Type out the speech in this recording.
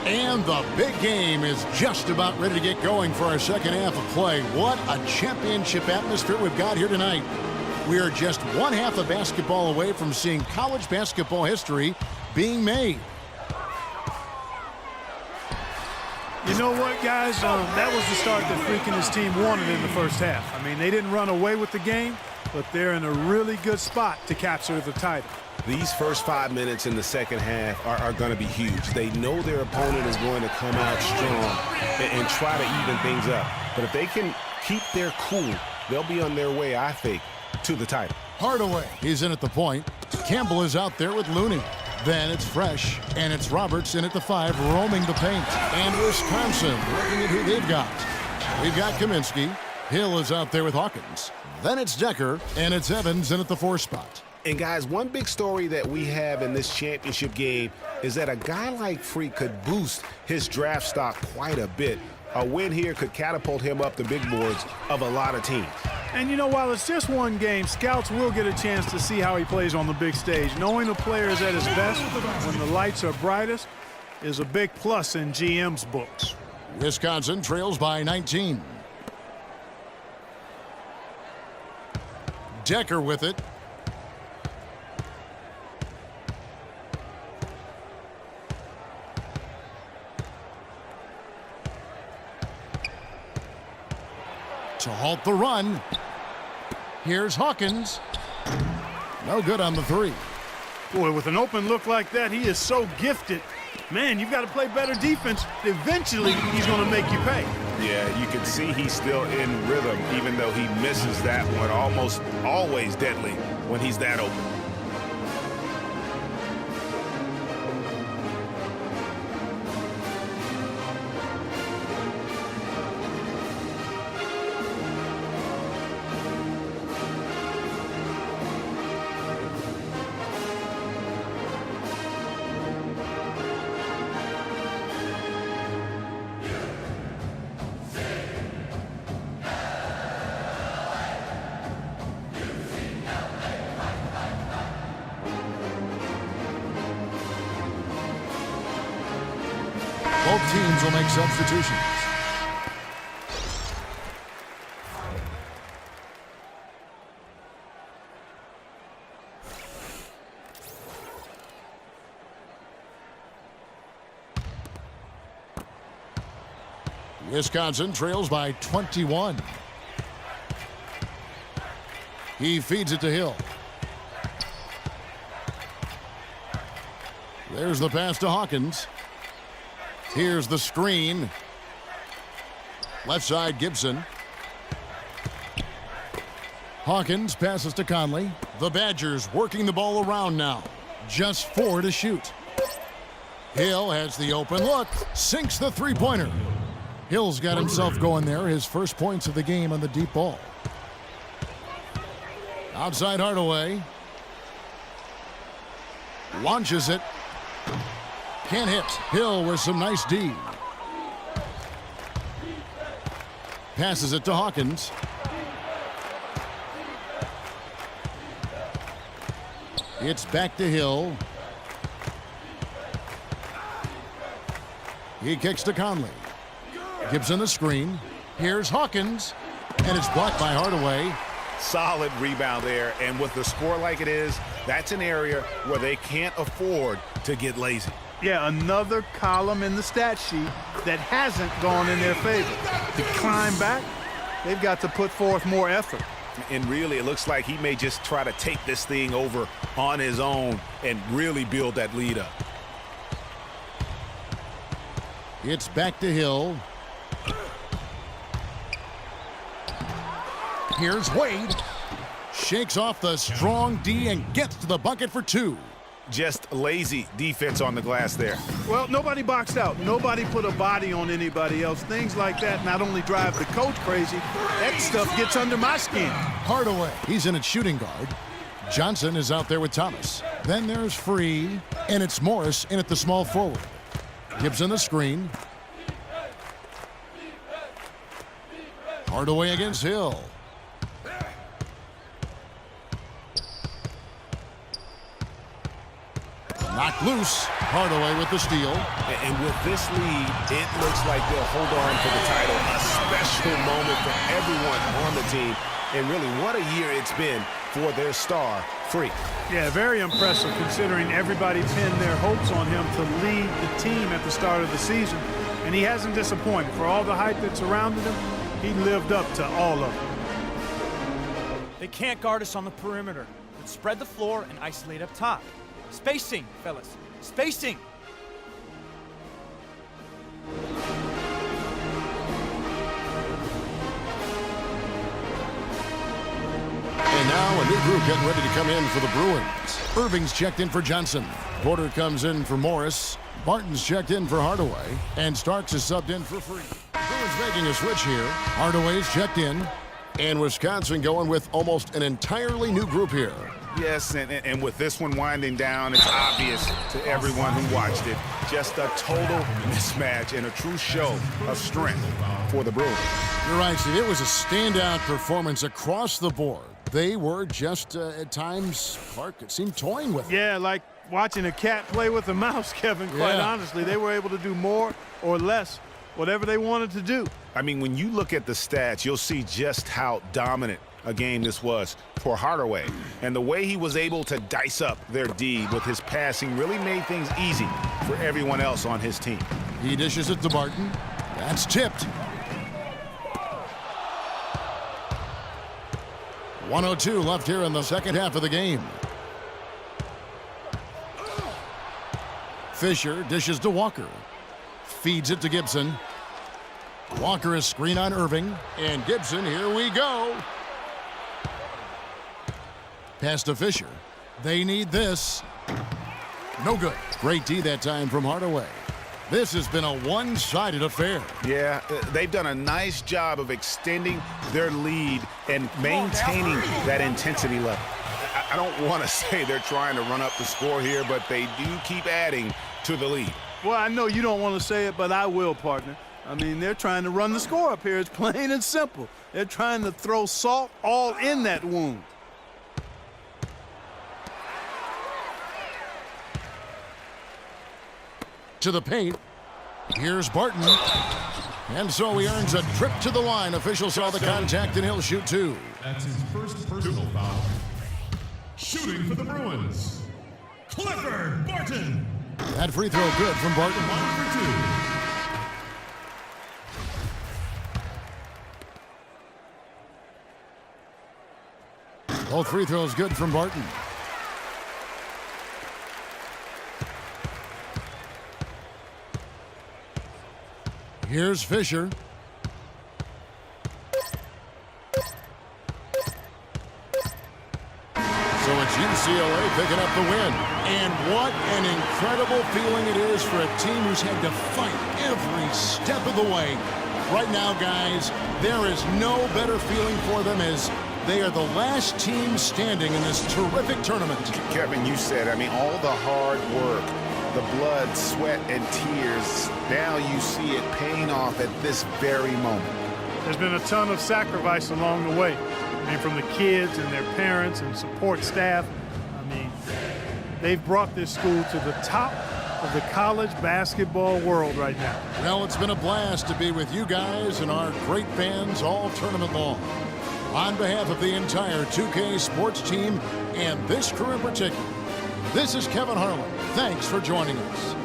And the big game is just about ready to get going for our second half of play. What a championship atmosphere we've got here tonight. We are just one half of basketball away from seeing college basketball history being made. You know what, guys? That was the start that Freak and his team wanted in the first half. I mean, they didn't run away with the game, but they're in a really good spot to capture the title. These first 5 minutes in the second half are going to be huge. They know their opponent is going to come out strong and try to even things up. But if they can keep their cool, they'll be on their way, I think, to the title. Hardaway, he's in at the point. Campbell is out there with Looney. Then it's Fresh, and it's Roberts in at the 5, roaming the paint. And Wisconsin looking at who they've got. We've got Kaminsky. Hill is out there with Hawkins. Then it's Decker, and it's Evans in at the 4 spot. And, guys, one big story that we have in this championship game is that a guy like Freak could boost his draft stock quite a bit. A win here could catapult him up the big boards of a lot of teams. And, you know, while it's just one game, scouts will get a chance to see how he plays on the big stage. Knowing the player is at his best when the lights are brightest is a big plus in GM's books. Wisconsin trails by 19. Decker with it. To halt the run. Here's Hawkins. No good on the 3. Boy, with an open look like that, he is so gifted. Man, you've got to play better defense. Eventually, he's going to make you pay. Yeah, you can see he's still in rhythm, even though he misses that one. Almost always deadly when he's that open. Both teams will make substitutions. Wisconsin trails by 21. He feeds it to Hill. There's the pass to Hawkins. Here's the screen. Left side, Gibson. Hawkins passes to Conley. The Badgers working the ball around now. Just 4 to shoot. Hill has the open look. Sinks the three-pointer. Hill's got himself going there. His first points of the game on the deep ball. Outside Hardaway. Launches it. Can't hit. Hill with some nice D. Passes it to Hawkins. It's back to Hill. He kicks to Conley. Gibson the screen. Here's Hawkins. And it's blocked by Hardaway. Solid rebound there. And with the score like it is, that's an area where they can't afford to get lazy. Yeah, another column in the stat sheet that hasn't gone in their favor. To climb back, they've got to put forth more effort. And really, it looks like he may just try to take this thing over on his own and really build that lead up. It's back to Hill. Here's Wade. Shakes off the strong D and gets to the bucket for 2. Just lazy defense on the glass there. Well, nobody boxed out. Nobody put a body on anybody else. Things like that not only drive the coach crazy, that stuff gets under my skin. Hardaway, he's in at shooting guard. Johnson is out there with Thomas. Then there's Free, and it's Morris in at the small forward. Gibson the screen. Hardaway against Hill. Knocked loose. Hardaway with the steal. And with this lead, it looks like they'll hold on to the title. A special moment for everyone on the team. And really, what a year it's been for their star, Freak. Yeah, very impressive considering everybody pinned their hopes on him to lead the team at the start of the season. And he hasn't disappointed. For all the hype that surrounded him, he lived up to all of it. They can't guard us on the perimeter. Let's spread the floor and isolate up top. Spacing, fellas. Spacing. And now a new group getting ready to come in for the Bruins. Irving's checked in for Johnson. Porter comes in for Morris. Barton's checked in for Hardaway. And Starks is subbed in for Free. Bruins making a switch here. Hardaway's checked in. And Wisconsin going with almost an entirely new group here. Yes, and with this one winding down, it's obvious to everyone who watched it. Just a total mismatch and a true show of strength for the Bruins. You're right, Steve. It was a standout performance across the board. They were just, at times, Clark, it seemed toying with it. Yeah, like watching a cat play with a mouse, Kevin, quite honestly. They were able to do more or less, whatever they wanted to do. I mean, when you look at the stats, you'll see just how dominant a game this was for Hardaway. And the way he was able to dice up their D with his passing really made things easy for everyone else on his team. He dishes it to Barton. That's tipped. 1:02 left here in the second half of the game. Fisher dishes to Walker. Feeds it to Gibson. Walker is screen on Irving. And Gibson, here we go. Pass to Fisher. They need this. No good. Great D that time from Hardaway. This has been a one-sided affair. Yeah, they've done a nice job of extending their lead and maintaining that intensity level. I don't want to say they're trying to run up the score here, but they do keep adding to the lead. Well, I know you don't want to say it, but I will, partner. I mean, they're trying to run the score up here. It's plain and simple. They're trying to throw salt all in that wound. To the paint. Here's Barton. And so he earns a trip to the line. Official saw the contact, and he'll shoot two. That's his first personal foul. Shooting for the Bruins, Clifford Barton. That free throw good from Barton. 1 for 2. Both free throws good from Barton. Here's Fisher. So it's UCLA picking up the win. And what an incredible feeling it is for a team who's had to fight every step of the way. Right now, guys, there is no better feeling for them as they are the last team standing in this terrific tournament. Kevin, you said, I mean, all the hard work, the blood, sweat, and tears, now you see it paying off at this very moment. There's been a ton of sacrifice along the way. I mean, from the kids and their parents and support staff. I mean, they've brought this school to the top of the college basketball world right now. Well, it's been a blast to be with you guys and our great fans all tournament long. On behalf of the entire 2K Sports team and this crew in particular, this is Kevin Harlan. Thanks for joining us.